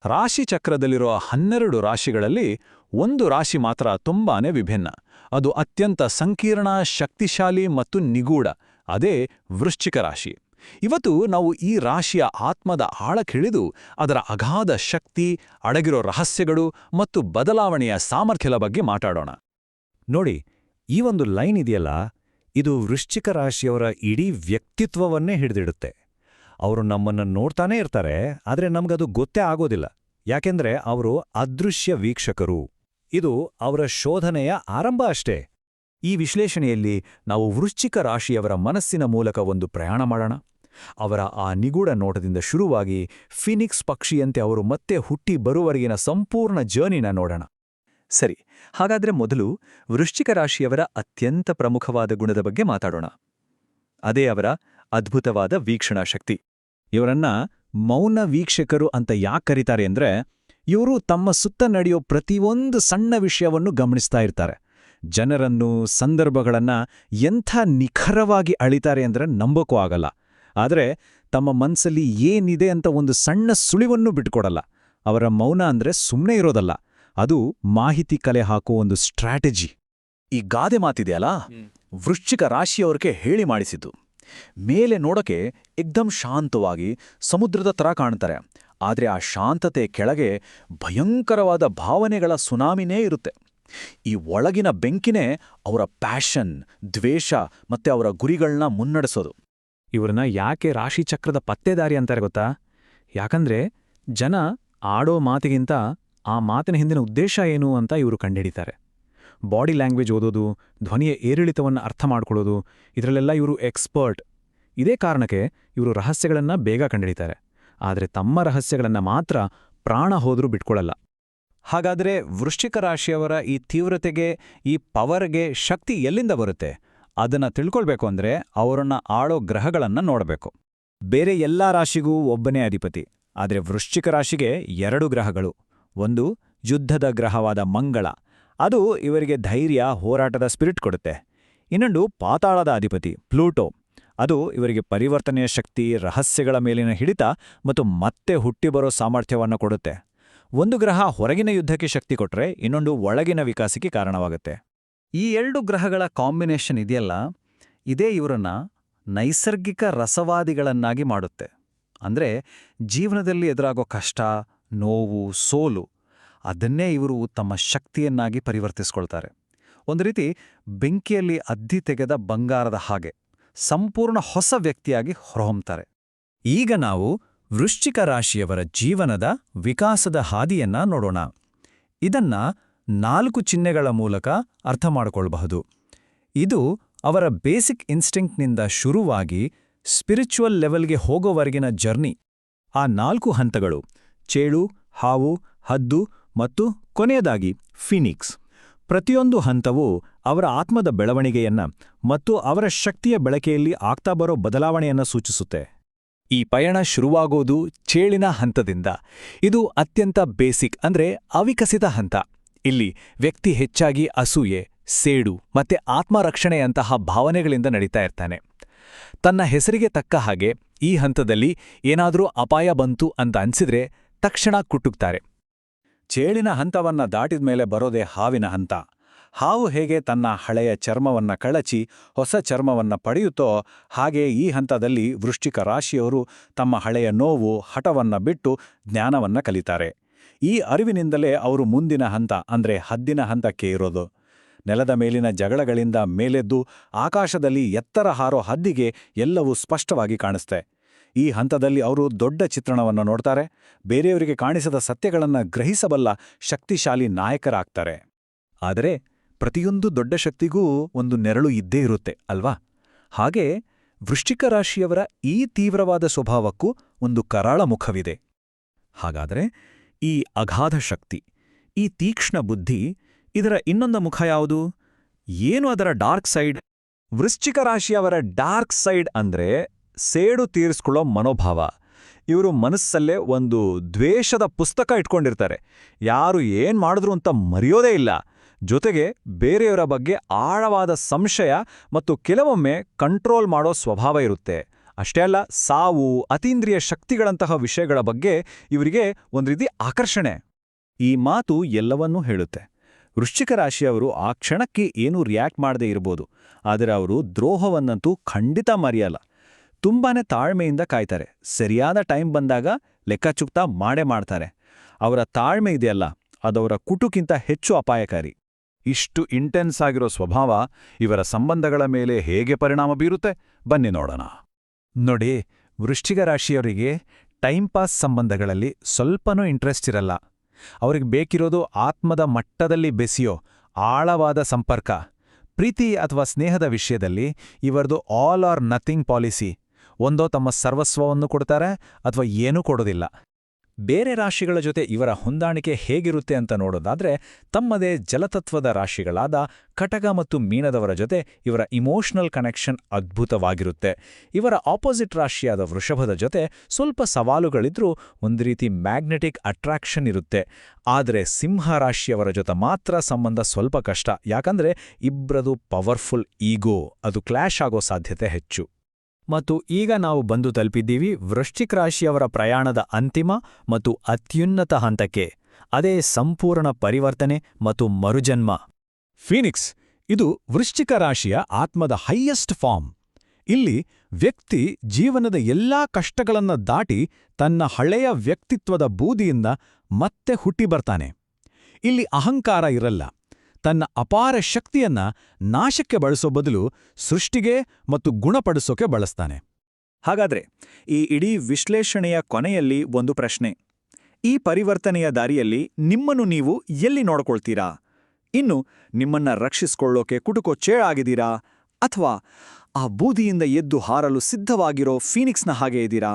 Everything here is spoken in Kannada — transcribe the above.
ರಾಶಿಚಕ್ರದಲ್ಲಿರುವ 12 ರಾಶಿಗಳಲ್ಲಿ ಒಂದು ರಾಶಿ ಮಾತ್ರ ತುಂಬಾನೇ ವಿಭಿನ್ನ. ಅದು ಅತ್ಯಂತ ಸಂಕೀರ್ಣ, ಶಕ್ತಿಶಾಲಿ ಮತ್ತು ನಿಗೂಢ. ಅದೇ ವೃಶ್ಚಿಕ ರಾಶಿ. ಇವತ್ತು ನಾವು ಈ ರಾಶಿಯ ಆತ್ಮದ ಆಳಕ್ಕಿಳಿದು ಅದರ ಅಗಾಧ ಶಕ್ತಿ, ಅಡಗಿರೋ ರಹಸ್ಯಗಳು ಮತ್ತು ಬದಲಾವಣೆಯ ಸಾಮರ್ಥ್ಯದ ಬಗ್ಗೆ ಮಾತಾಡೋಣ. ನೋಡಿ, ಈ ಒಂದು ಲೈನ್ ಇದೆಯಲ್ಲ, ಇದು ವೃಶ್ಚಿಕ ರಾಶಿಯವರ ಇಡೀ ವ್ಯಕ್ತಿತ್ವವನ್ನೇ ಹಿಡಿದಿಡುತ್ತೆ. ಅವರು ನಮ್ಮನ್ನು ನೋಡ್ತಾನೇ ಇರ್ತಾರೆ, ಆದರೆ ನಮಗದು ಗೊತ್ತೇ ಆಗೋದಿಲ್ಲ. ಯಾಕೆಂದ್ರೆ ಅವರು ಅದೃಶ್ಯ ವೀಕ್ಷಕರು. ಇದು ಅವರ ಶೋಧನೆಯ ಆರಂಭ ಅಷ್ಟೇ. ಈ ವಿಶ್ಲೇಷಣೆಯಲ್ಲಿ ನಾವು ವೃಶ್ಚಿಕ ರಾಶಿಯವರ ಮನಸ್ಸಿನ ಮೂಲಕ ಒಂದು ಪ್ರಯಾಣ ಮಾಡೋಣ. ಅವರ ಆ ನಿಗೂಢ ನೋಟದಿಂದ ಶುರುವಾಗಿ ಫಿನಿಕ್ಸ್ ಪಕ್ಷಿಯಂತೆ ಅವರು ಮತ್ತೆ ಹುಟ್ಟಿ ಬರುವವರೆಗಿನ ಸಂಪೂರ್ಣ ಜರ್ನಿನ ನೋಡೋಣ. ಸರಿ, ಹಾಗಾದ್ರೆ ಮೊದಲು ವೃಶ್ಚಿಕ ರಾಶಿಯವರ ಅತ್ಯಂತ ಪ್ರಮುಖವಾದ ಗುಣದ ಬಗ್ಗೆ ಮಾತಾಡೋಣ. ಅದೇ ಅವರ ಅದ್ಭುತವಾದ ವೀಕ್ಷಣಾ ಶಕ್ತಿ. ಇವರನ್ನ ಮೌನ ವೀಕ್ಷಕರು ಅಂತ ಯಾಕೆ ಕರೀತಾರೆ ಅಂದ್ರೆ, ಇವರು ತಮ್ಮ ಸುತ್ತ ನಡೆಯೋ ಪ್ರತಿಯೊಂದು ಸಣ್ಣ ವಿಷಯವನ್ನು ಗಮನಿಸ್ತಾ ಇರ್ತಾರೆ. ಜನರನ್ನು, ಸಂದರ್ಭಗಳನ್ನ ಎಂಥ ನಿಖರವಾಗಿ ಅಳಿತಾರೆ ಅಂದ್ರೆ ನಂಬೋಕೂ ಆಗಲ್ಲ. ಆದರೆ ತಮ್ಮ ಮನಸ್ಸಲ್ಲಿ ಏನಿದೆ ಅಂತ ಒಂದು ಸಣ್ಣ ಸುಳಿವನ್ನು ಬಿಟ್ಕೊಡಲ್ಲ. ಅವರ ಮೌನ ಅಂದ್ರೆ ಸುಮ್ಮನೆ ಇರೋದಲ್ಲ, ಅದು ಮಾಹಿತಿ ಕಲೆ ಹಾಕೋ ಒಂದು ಸ್ಟ್ರಾಟಜಿ. ಈ ಗಾದೆ ಮಾತಿದೆಯಲ್ಲ, ವೃಶ್ಚಿಕ ರಾಶಿಯವರಿಗೆ ಹೇಳಿ ಮಾಡಿಸಿತು. ಮೇಲೆ ನೋಡಕ್ಕೆ ಏಕ್ದಮ್ ಶಾಂತವಾಗಿ ಸಮುದ್ರದ ಥರ ಕಾಣ್ತಾರೆ, ಆದರೆ ಆ ಶಾಂತತೆ ಕೆಳಗೆ ಭಯಂಕರವಾದ ಭಾವನೆಗಳ ಸುನಾಮಿನೇ ಇರುತ್ತೆ. ಈ ಒಳಗಿನ ಬೆಂಕಿನೇ ಅವರ ಪ್ಯಾಷನ್, ದ್ವೇಷ ಮತ್ತೆ ಅವರ ಗುರಿಗಳನ್ನ ಮುನ್ನಡೆಸೋದು. ಇವ್ರನ್ನ ಯಾಕೆ ರಾಶಿಚಕ್ರದ ಪತ್ತೇದಾರಿ ಅಂತಾರೆ ಗೊತ್ತಾ? ಯಾಕಂದ್ರೆ ಜನ ಆಡೋ ಮಾತಿಗಿಂತ ಆ ಮಾತಿನ ಹಿಂದಿನ ಉದ್ದೇಶ ಏನು ಅಂತ ಇವರು ಕಂಡುಹಿಡಿತಾರೆ. ಬಾಡಿ ಲ್ಯಾಂಗ್ವೇಜ್ ಓದೋದು, ಧ್ವನಿಯ ಏರಿಳಿತವನ್ನು ಅರ್ಥ ಮಾಡ್ಕೊಳ್ಳೋದು, ಇದರಲ್ಲೆಲ್ಲ ಇವರು ಎಕ್ಸ್ಪರ್ಟ್. ಇದೇ ಕಾರಣಕ್ಕೆ ಇವರು ರಹಸ್ಯಗಳನ್ನು ಬೇಗ ಕಂಡುಹಿಡಿತಾರೆ. ಆದರೆ ತಮ್ಮ ರಹಸ್ಯಗಳನ್ನು ಮಾತ್ರ ಪ್ರಾಣ ಹೋದ್ರೂ ಬಿಟ್ಕೊಳ್ಳಲ್ಲ. ಹಾಗಾದರೆ ವೃಶ್ಚಿಕ ರಾಶಿಯವರ ಈ ತೀವ್ರತೆಗೆ, ಈ ಪವರ್ಗೆ ಶಕ್ತಿ ಎಲ್ಲಿಂದ ಬರುತ್ತೆ? ಅದನ್ನ ತಿಳ್ಕೊಳ್ಬೇಕು ಅಂದ್ರೆ ಅವರನ್ನ ಆಳೋ ಗ್ರಹಗಳನ್ನ ನೋಡಬೇಕು. ಬೇರೆ ಎಲ್ಲಾ ರಾಶಿಗೂ ಒಬ್ಬನೇ ಅಧಿಪತಿ, ಆದರೆ ವೃಶ್ಚಿಕ ರಾಶಿಗೆ 2 ಗ್ರಹಗಳು. ಒಂದು ಯುದ್ಧದ ಗ್ರಹವಾದ ಮಂಗಳ, ಅದು ಇವರಿಗೆ ಧೈರ್ಯ, ಹೋರಾಟದ ಸ್ಪಿರಿಟ್ ಕೊಡುತ್ತೆ. ಇನ್ನೊಂದು ಪಾತಾಳದ ಅಧಿಪತಿ ಪ್ಲೂಟೋ, ಅದು ಇವರಿಗೆ ಪರಿವರ್ತನೆಯ ಶಕ್ತಿ, ರಹಸ್ಯಗಳ ಮೇಲಿನ ಹಿಡಿತ ಮತ್ತು ಮತ್ತೆ ಹುಟ್ಟಿ ಬರೋ ಸಾಮರ್ಥ್ಯವನ್ನು ಕೊಡುತ್ತೆ. ಒಂದು ಗ್ರಹ ಹೊರಗಿನ ಯುದ್ಧಕ್ಕೆ ಶಕ್ತಿ ಕೊಟ್ರೆ, ಇನ್ನೊಂದು ಒಳಗಿನ ವಿಕಾಸಕ್ಕೆ ಕಾರಣವಾಗುತ್ತೆ. ಈ 2 ಗ್ರಹಗಳ ಕಾಂಬಿನೇಷನ್ ಇದೆಯಲ್ಲ, ಇದೇ ಇವರನ್ನ ನೈಸರ್ಗಿಕ ರಸವಾದಿಗಳನ್ನಾಗಿ ಮಾಡುತ್ತೆ. ಅಂದ್ರೆ ಜೀವನದಲ್ಲಿ ಎದುರಾಗೋ ಕಷ್ಟ, ನೋವು, ಸೋಲು, ಅದನ್ನೇ ಇವರು ತಮ್ಮ ಶಕ್ತಿಯನ್ನಾಗಿ ಪರಿವರ್ತಿಸ್ಕೊಳ್ತಾರೆ. ಒಂದು ರೀತಿ ಬೆಂಕಿಯಲ್ಲಿ ಅದ್ದಿ ತೆಗೆದ ಬಂಗಾರದ ಹಾಗೆ ಸಂಪೂರ್ಣ ಹೊಸ ವ್ಯಕ್ತಿಯಾಗಿ ಹೊರಹೊಮ್ತಾರೆ. ಈಗ ನಾವು ವೃಶ್ಚಿಕ ರಾಶಿಯವರ ಜೀವನದ ವಿಕಾಸದ ಹಾದಿಯನ್ನ ನೋಡೋಣ. ಇದನ್ನ 4 ಚಿಹ್ನೆಗಳ ಮೂಲಕ ಅರ್ಥ ಮಾಡಿಕೊಳ್ಳಬಹುದು. ಇದು ಅವರ ಬೇಸಿಕ್ ಇನ್ಸ್ಟಿಂಕ್ಟ್ನಿಂದ ಶುರುವಾಗಿ ಸ್ಪಿರಿಚುವಲ್ ಲೆವೆಲ್ಗೆ ಹೋಗೋವರೆಗಿನ ಜರ್ನಿ. ಆ 4 ಹಂತಗಳು ಚೇಳು, ಹಾವು, ಹದ್ದು ಮತ್ತು ಕೊನೆಯದಾಗಿ ಫಿನಿಕ್ಸ್. ಪ್ರತಿಯೊಂದು ಹಂತವೂ ಅವರ ಆತ್ಮದ ಬೆಳವಣಿಗೆಯನ್ನ ಮತ್ತು ಅವರ ಶಕ್ತಿಯ ಬೆಳಕೆಯಲ್ಲಿ ಆಗ್ತಾ ಬರೋ ಬದಲಾವಣೆಯನ್ನ ಸೂಚಿಸುತ್ತೆ. ಈ ಪಯಣ ಶುರುವಾಗೋದು ಚೇಳಿನ ಹಂತದಿಂದ. ಇದು ಅತ್ಯಂತ ಬೇಸಿಕ್ ಅಂದ್ರೆ ಅವಿಕಸಿತ ಹಂತ. ಇಲ್ಲಿ ವ್ಯಕ್ತಿ ಹೆಚ್ಚಾಗಿ ಅಸೂಯೆ, ಸೇಡು ಮತ್ತೆ ಆತ್ಮರಕ್ಷಣೆಯಂತಹ ಭಾವನೆಗಳಿಂದ ನಡೀತಾ ಇರ್ತಾನೆ. ತನ್ನ ಹೆಸರಿಗೆ ತಕ್ಕ ಹಾಗೆ ಈ ಹಂತದಲ್ಲಿ ಏನಾದರೂ ಅಪಾಯ ಬಂತು ಅಂತ ಅನ್ಸಿದ್ರೆ ತಕ್ಷಣ ಕುಟುಕ್ತಾರೆ. ಚೇಳಿನ ಹಂತವನ್ನ ದಾಟಿದ್ಮೇಲೆ ಬರೋದೇ ಹಾವಿನ ಹಂತ. ಹಾವು ಹೇಗೆ ತನ್ನ ಹಳೆಯ ಚರ್ಮವನ್ನ ಕಳಚಿ ಹೊಸ ಚರ್ಮವನ್ನ ಪಡೆಯುತ್ತೋ, ಹಾಗೆ ಈ ಹಂತದಲ್ಲಿ ವೃಶ್ಚಿಕ ರಾಶಿಯವರು ತಮ್ಮ ಹಳೆಯ ನೋವು, ಹಠವನ್ನ ಬಿಟ್ಟು ಜ್ಞಾನವನ್ನ ಕಲಿತಾರೆ. ಈ ಅರಿವಿನಿಂದಲೇ ಅವರು ಮುಂದಿನ ಹಂತ ಅಂದ್ರೆ ಹದ್ದಿನ ಹಂತಕ್ಕೆ ಇರೋದು. ನೆಲದ ಮೇಲಿನ ಜಗಳಗಳಿಂದ ಮೇಲೆದ್ದು ಆಕಾಶದಲ್ಲಿ ಎತ್ತರ ಹಾರೋ ಹದ್ದಿಗೆ ಎಲ್ಲವೂ ಸ್ಪಷ್ಟವಾಗಿ ಕಾಣಿಸ್ತೆ. ಈ ಹಂತದಲ್ಲಿ ಅವರು ದೊಡ್ಡ ಚಿತ್ರಣವನ್ನು ನೋಡ್ತಾರೆ, ಬೇರೆಯವರಿಗೆ ಕಾಣಿಸದ ಸತ್ಯಗಳನ್ನು ಗ್ರಹಿಸಬಲ್ಲ ಶಕ್ತಿಶಾಲಿ ನಾಯಕರಾಗ್ತಾರೆ. ಆದರೆ ಪ್ರತಿಯೊಂದು ದೊಡ್ಡ ಶಕ್ತಿಗೂ ಒಂದು ನೆರಳು ಇದ್ದೇ ಇರುತ್ತೆ ಅಲ್ವಾ? ಹಾಗೆ ವೃಶ್ಚಿಕ ರಾಶಿಯವರ ಈ ತೀವ್ರವಾದ ಸ್ವಭಾವಕ್ಕೂ ಒಂದು ಕರಾಳ ಮುಖವಿದೆ. ಹಾಗಾದರೆ ಈ ಅಗಾಧ ಶಕ್ತಿ, ಈ ತೀಕ್ಷ್ಣ ಬುದ್ಧಿ, ಇದರ ಇನ್ನೊಂದು ಮುಖ ಯಾವುದು? ಏನು ಅದರ ಡಾರ್ಕ್ ಸೈಡ್? ವೃಶ್ಚಿಕ ರಾಶಿಯವರ ಡಾರ್ಕ್ ಸೈಡ್ ಅಂದ್ರೆ ಸೇಡು ತೀರಿಸ್ಕೊಳ್ಳೋ ಮನೋಭಾವ. ಇವರು ಮನಸ್ಸಲ್ಲೇ ಒಂದು ದ್ವೇಷದ ಪುಸ್ತಕ ಇಟ್ಕೊಂಡಿರ್ತಾರೆ. ಯಾರು ಏನ್ ಮಾಡಿದ್ರು ಅಂತ ಮರೆಯೋದೇ ಇಲ್ಲ. ಜೊತೆಗೆ ಬೇರೆಯವರ ಬಗ್ಗೆ ಆಳವಾದ ಸಂಶಯ ಮತ್ತು ಕೆಲವೊಮ್ಮೆ ಕಂಟ್ರೋಲ್ ಮಾಡೋ ಸ್ವಭಾವ ಇರುತ್ತೆ. ಅಷ್ಟೇ ಅಲ್ಲ, ಸಾವು, ಅತೀಂದ್ರಿಯ ಶಕ್ತಿಗಳಂತಹ ವಿಷಯಗಳ ಬಗ್ಗೆ ಇವರಿಗೆ ಒಂದು ರೀತಿ ಆಕರ್ಷಣೆ. ಈ ಮಾತು ಎಲ್ಲವನ್ನೂ ಹೇಳುತ್ತೆ. ವೃಶ್ಚಿಕ ರಾಶಿಯವರು ಆ ಕ್ಷಣಕ್ಕೆ ಏನೂ ರಿಯಾಕ್ಟ್ ಮಾಡದೇ ಇರ್ಬೋದು, ಆದರೆ ಅವರು ದ್ರೋಹವನ್ನಂತೂ ಖಂಡಿತ ಮರೆಯಲ್ಲ. ತುಂಬಾನೇ ತಾಳ್ಮೆಯಿಂದ ಕಾಯ್ತಾರೆ. ಸರಿಯಾದ ಟೈಮ್ ಬಂದಾಗ ಲೆಕ್ಕಚುಕ್ತ ಮಾಡೇ ಮಾಡ್ತಾರೆ. ಅವರ ತಾಳ್ಮೆ ಇದೆಯಲ್ಲ, ಅದವರ ಕುಟುಕ್ಕಿಂತ ಹೆಚ್ಚು ಅಪಾಯಕಾರಿ. ಇಷ್ಟು ಇಂಟೆನ್ಸ್ ಆಗಿರೋ ಸ್ವಭಾವ ಇವರ ಸಂಬಂಧಗಳ ಮೇಲೆ ಹೇಗೆ ಪರಿಣಾಮ ಬೀರುತ್ತೆ ಬನ್ನಿ ನೋಡೋಣ. ನೋಡಿ, ವೃಶ್ಚಿಕ ರಾಶಿಯವರಿಗೆ ಟೈಮ್ ಪಾಸ್ ಸಂಬಂಧಗಳಲ್ಲಿ ಸ್ವಲ್ಪನೂ ಇಂಟ್ರೆಸ್ಟ್ ಇರಲ್ಲ. ಅವ್ರಿಗೆ ಬೇಕಿರೋದು ಆತ್ಮದ ಮಟ್ಟದಲ್ಲಿ ಬೆಸೆಯೋ ಆಳವಾದ ಸಂಪರ್ಕ. ಪ್ರೀತಿ ಅಥವಾ ಸ್ನೇಹದ ವಿಷಯದಲ್ಲಿ ಇವರದು ಆಲ್ ಆರ್ ನಥಿಂಗ್ ಪಾಲಿಸಿ. ಒಂದೋ ತಮ್ಮ ಸರ್ವಸ್ವವನ್ನು ಕೊಡ್ತಾರೆ ಅಥವಾ ಏನೂ ಕೊಡೋದಿಲ್ಲ. ಬೇರೆ ರಾಶಿಗಳ ಜೊತೆ ಇವರ ಹೊಂದಾಣಿಕೆ ಹೇಗಿರುತ್ತೆ ಅಂತ ನೋಡೋದಾದ್ರೆ, ತಮ್ಮದೇ ಜಲತತ್ವದ ರಾಶಿಗಳಾದ ಕಟಕ ಮತ್ತು ಮೀನದವರ ಜೊತೆ ಇವರ ಇಮೋಷನಲ್ ಕನೆಕ್ಷನ್ ಅದ್ಭುತವಾಗಿರುತ್ತೆ. ಇವರ ಆಪೋಸಿಟ್ ರಾಶಿಯಾದ ವೃಷಭದ ಜೊತೆ ಸ್ವಲ್ಪ ಸವಾಲುಗಳಿದ್ರೂ ಒಂದು ರೀತಿ ಮ್ಯಾಗ್ನೆಟಿಕ್ ಅಟ್ರಾಕ್ಷನ್ ಇರುತ್ತೆ. ಆದರೆ ಸಿಂಹ ರಾಶಿಯವರ ಜೊತೆ ಮಾತ್ರ ಸಂಬಂಧ ಸ್ವಲ್ಪ ಕಷ್ಟ, ಯಾಕಂದ್ರೆ ಇಬ್ರದು ಪವರ್ಫುಲ್ ಈಗೋ, ಅದು ಕ್ಲಾಶ್ ಆಗೋ ಸಾಧ್ಯತೆ ಹೆಚ್ಚು. ಮತ್ತು ಈಗ ನಾವು ಬಂದು ತಲುಪಿದ್ದೀವಿ ವೃಶ್ಚಿಕ ರಾಶಿಯವರ ಪ್ರಯಾಣದ ಅಂತಿಮ ಮತ್ತು ಅತ್ಯುನ್ನತ ಹಂತಕ್ಕೆ. ಅದೇ ಸಂಪೂರ್ಣ ಪರಿವರ್ತನೆ ಮತ್ತು ಮರುಜನ್ಮ. ಫೀನಿಕ್ಸ್ ಇದು ವೃಶ್ಚಿಕ ರಾಶಿಯ ಆತ್ಮದ ಹೈಯೆಸ್ಟ್ ಫಾರ್ಮ್. ಇಲ್ಲಿ ವ್ಯಕ್ತಿ ಜೀವನದ ಎಲ್ಲಾ ಕಷ್ಟಗಳನ್ನ ದಾಟಿ ತನ್ನ ಹಳೆಯ ವ್ಯಕ್ತಿತ್ವದ ಬೂದಿಯಿಂದ ಮತ್ತೆ ಹುಟ್ಟಿ ಬರ್ತಾನೆ. ಇಲ್ಲಿ ಅಹಂಕಾರ ಇರಲ್ಲ. ತನ್ನ ಅಪಾರ ಶಕ್ತಿಯನ್ನ ನಾಶಕ್ಕೆ ಬಳಸೋ ಬದಲು ಸೃಷ್ಟಿಗೆ ಮತ್ತು ಗುಣಪಡಿಸೋಕೆ ಬಳಸ್ತಾನೆ. ಹಾಗಾದ್ರೆ ಈ ಇಡೀ ವಿಶ್ಲೇಷಣೆಯ ಕೊನೆಯಲ್ಲಿ ಒಂದು ಪ್ರಶ್ನೆ. ಈ ಪರಿವರ್ತನೆಯ ದಾರಿಯಲ್ಲಿ ನಿಮ್ಮನ್ನು ನೀವು ಎಲ್ಲಿ ನೋಡ್ಕೊಳ್ತೀರಾ? ಇನ್ನು ನಿಮ್ಮನ್ನ ರಕ್ಷಿಸ್ಕೊಳ್ಳೋಕೆ ಕುಟುಕೊಚ್ಚೇಳಾಗಿದ್ದೀರಾ? ಅಥವಾ ಆ ಬೂದಿಯಿಂದ ಎದ್ದು ಹಾರಲು ಸಿದ್ಧವಾಗಿರೋ ಫೀನಿಕ್ಸ್ನ ಹಾಗೆ ಇದ್ದೀರಾ?